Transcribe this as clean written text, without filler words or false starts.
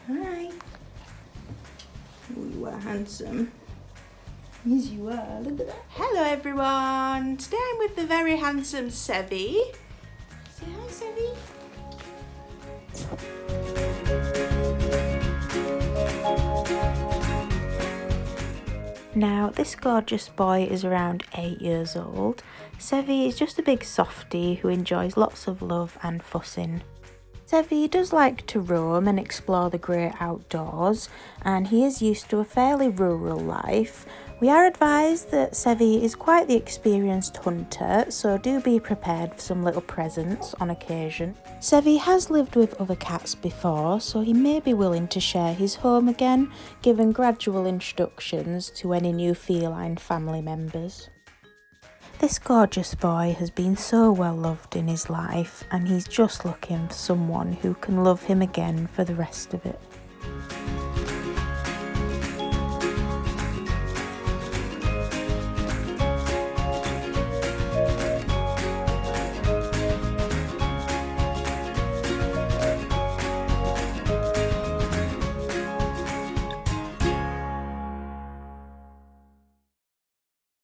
Hi. Oh, you are handsome. Yes, you are. Look at that. Hello, everyone. Today I'm with the very handsome Seve. Say hi, Seve. Now, this gorgeous boy is around 8 years old. Seve is just a big softy who enjoys lots of love and fussing. Seve does like to roam and explore the great outdoors, and he is used to a fairly rural life. We are advised that Seve is quite the experienced hunter, so do be prepared for some little presents on occasion. Seve has lived with other cats before, so he may be willing to share his home again, given gradual introductions to any new feline family members. This gorgeous boy has been so well loved in his life, and he's just looking for someone who can love him again for the rest of it.